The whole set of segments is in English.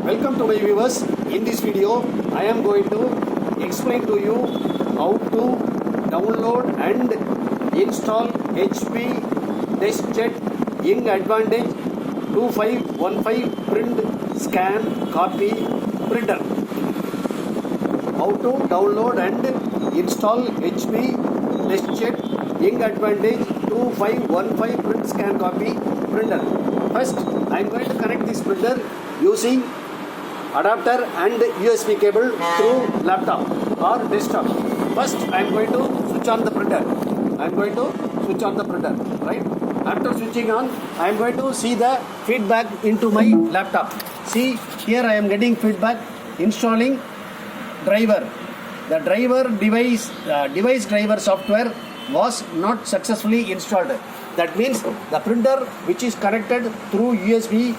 Welcome to my viewers. In this video I am going to explain to you how to download and install HP Deskjet Ink Advantage 2515 print scan copy printer. How to download and install HP Deskjet Ink Advantage 2515 print scan copy printer. First I am going to connect this printer using adapter and USB cable through laptop or desktop. First I am going to switch on the printer. Right? After switching on, I am going to see the feedback into my laptop. See, here I am getting feedback installing driver. The driver device driver software was not successfully installed. That means the printer which is connected through USB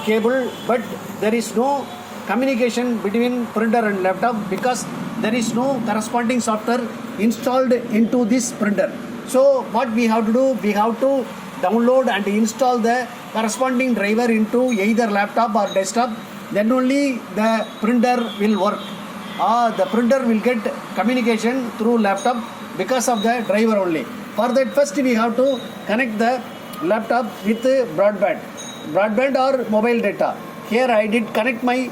cable, but there is no communication between printer and laptop because there is no corresponding software installed into this printer. So what we have to do, we have to download and install the corresponding driver into either laptop or desktop. Then only the printer will work. The printer will get communication through laptop because of the driver only. For that, first we have to connect the laptop with broadband or mobile data. Here I did connect my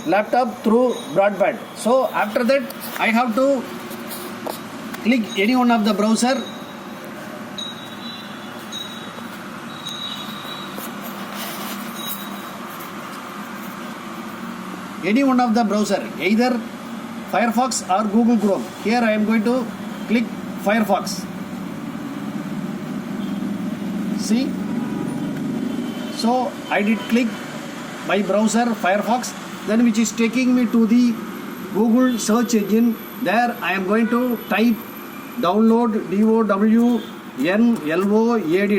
laptop through broadband. So after that I have to click any one of the browser. Any one of the browser, either Firefox or Google Chrome. Here I am going to click Firefox. See? So I did click my browser Firefox, then which is taking me to the Google search engine. There I am going to type download DOWNLOAD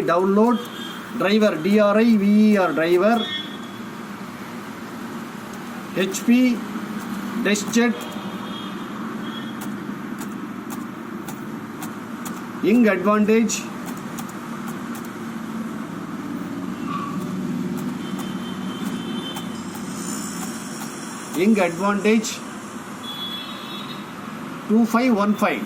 download driver DRIVER driver HP Deskjet Ink Advantage Ink Advantage 2515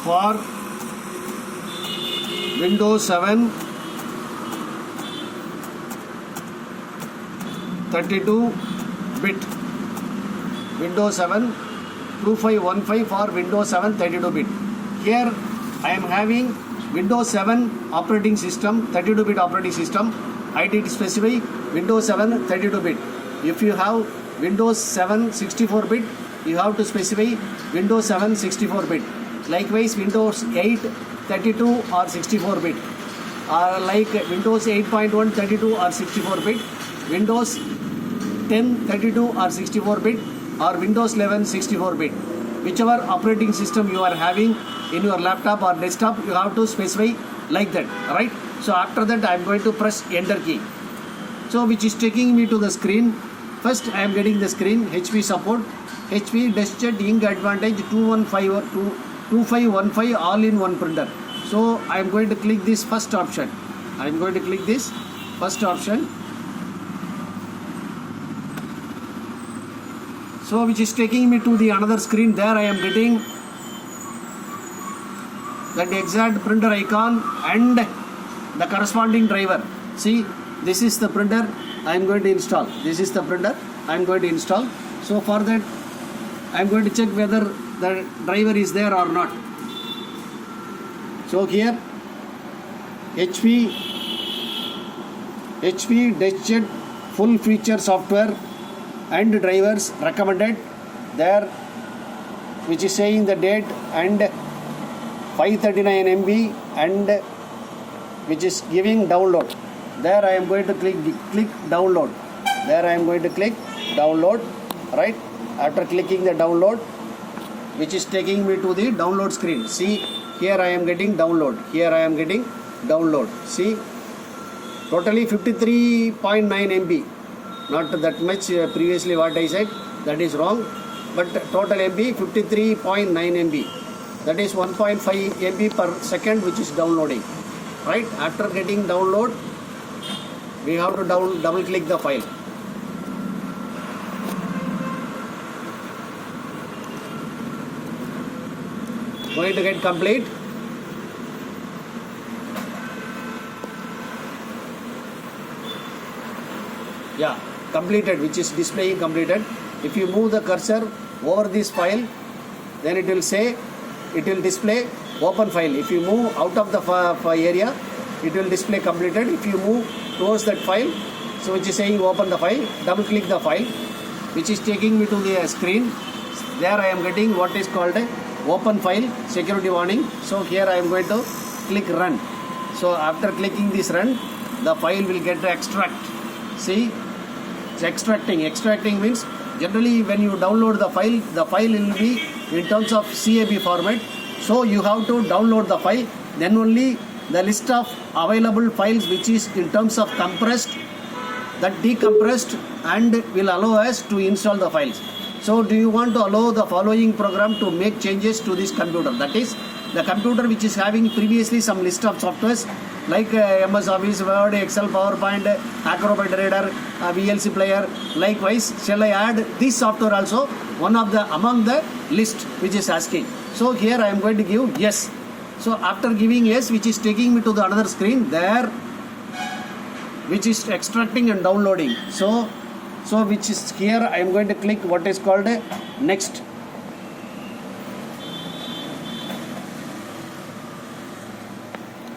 for Windows 7 32-bit. Windows 7 2515 for Windows 7 32-bit. Here I am having Windows 7 operating system, 32-bit operating system. I did specify Windows 7 32-bit. If you have Windows 7 64-bit, you have to specify Windows 7 64-bit. Likewise, Windows 8 32 or 64-bit. Like Windows 8.1 32 or 64-bit, Windows 10 32 or 64-bit, or Windows 11 64-bit. Whichever operating system you are having in your laptop or desktop, you have to specify like that, right? So after that I am going to press enter key. So which is taking me to the screen. First I am getting the screen HP support, HP Deskjet Ink Advantage 2515 all in one printer. So I am going to click this first option. So which is taking me to the another screen. There I am getting that exact printer icon and the corresponding driver. See, this is the printer I am going to install. So for that I am going to check whether the driver is there or not. So here HP Deskjet full feature software and drivers recommended there, which is saying the date and 539 MB and which is giving download. There I am going to click download. Right? After clicking the download, which is taking me to the download screen. See, here I am getting download. See, totally 53.9 MB. Not that much previously what I said, that is wrong, but total MB 53.9 MB. that is 1.5 MB per second which is downloading. right? After getting download, we have to double click the file. Going to get complete. Yeah, completed, which is displaying completed. If you move the cursor over this file, then it will say, it will display open file. If you move out of the area, it will display completed. If you move towards that file, so which is saying open the file, double click the file, which is taking me to the screen. There I am getting what is called a open file security warning. So here I am going to click run. So after clicking this run, the file will get the extract. See, it's extracting. Extracting means generally when you download the file will be in terms of CAB format. So you have to download the file, then only the list of available files which is in terms of compressed, that decompressed, and will allow us to install the files. So do you want to allow the following program to make changes to this computer? That is the computer which is having previously some list of softwares like MS Office, Word, Excel, PowerPoint, Acrobat Reader, VLC Player. Likewise, shall I add this software also one of the among the list which is asking? So here I am going to give yes. So after giving yes, which is taking me to the another screen there, which is extracting and downloading. So which is here I am going to click what is called a next.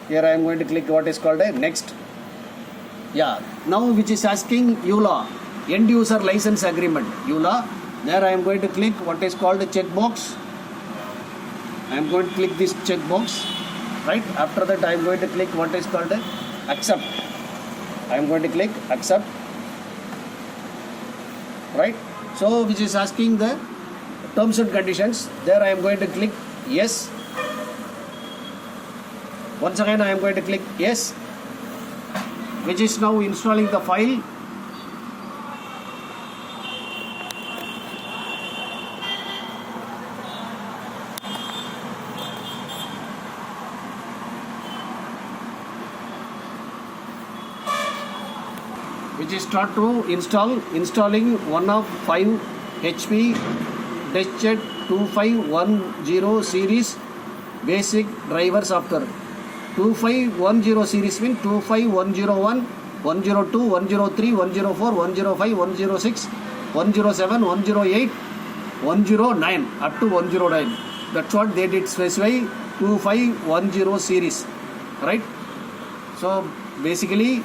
Here I am going to click what is called a next. Yeah, now which is asking EULA, end user license agreement, EULA. There I am going to click what is called a checkbox. I am going to click this checkbox, right? After that I am going to click what is called a accept. I am going to click accept, right? So which is asking the terms and conditions. There I am going to click yes. Once again I am going to click yes, which is now installing the file. Which is start to installing one of 5 HP Deskjet 2510 series basic driver software. 2510 series means 25101, 102, 103, 104, 105, 106, 107, 108, 109 up to 109. That's what they did specify, 2510 series, right? So basically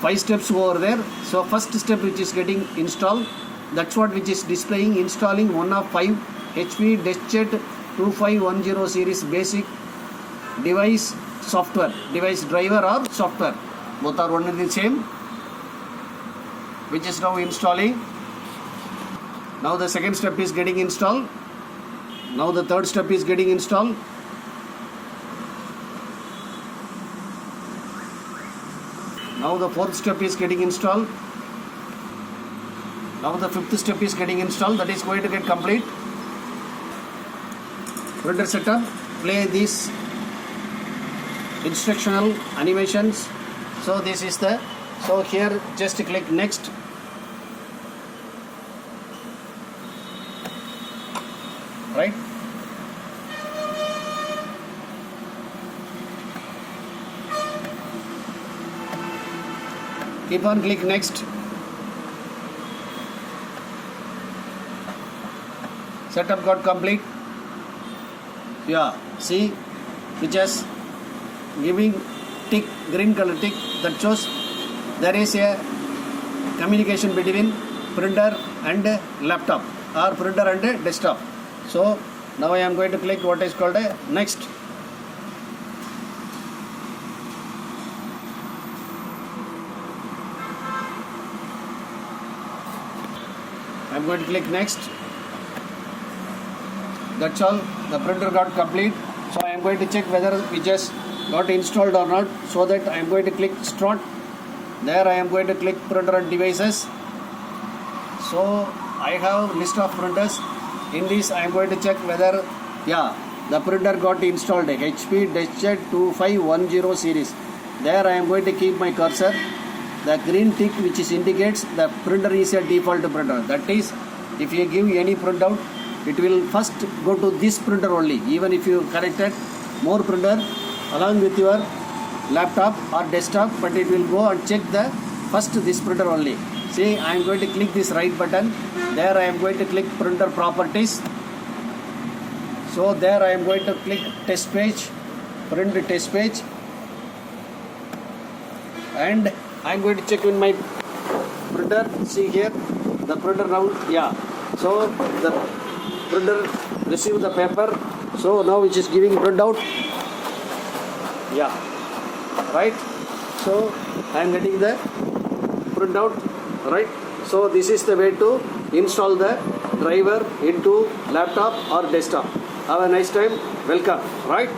5 steps over there. So first step which is getting installed, that's what which is displaying installing one of 5 HP Deskjet 2510 series basic device software, device driver or software, both are one and the same, which is now installing. Now the second step is getting installed. Now the third step is getting installed. Now the fourth step is getting installed. Now the fifth step is getting installed. That is going to get complete. Printer setup, play these instructional animations. So this is the, so here just click next. Right? Keep on click next. Setup got complete. Yeah, see, which is giving tick, green color tick, that shows there is a communication between printer and laptop or printer and desktop. So now I am going to click what is called a next. I am going to click next. That's all. The printer got complete. So I am going to check whether it just got installed or not. So that I am going to click start. There I am going to click printer and devices. So I have list of printers. In this I am going to check whether, yeah, the printer got installed, HP Deskjet 2510 series. There I am going to keep my cursor. The green tick which is indicates the printer is a default printer. That is, if you give any printout, it will first go to this printer only. Even if you connected more printer along with your laptop or desktop, but it will go and check the first this printer only. See, I am going to click this right button. There I am going to click printer properties. So there I am going to click test page, print test page, and I am going to check in my printer. See here, the printer now, yeah. So the printer received the paper. So now it is giving printout. Yeah, right. So I am getting the printout, right. So this is the way to install the driver into laptop or desktop. Have a nice time. Welcome, right.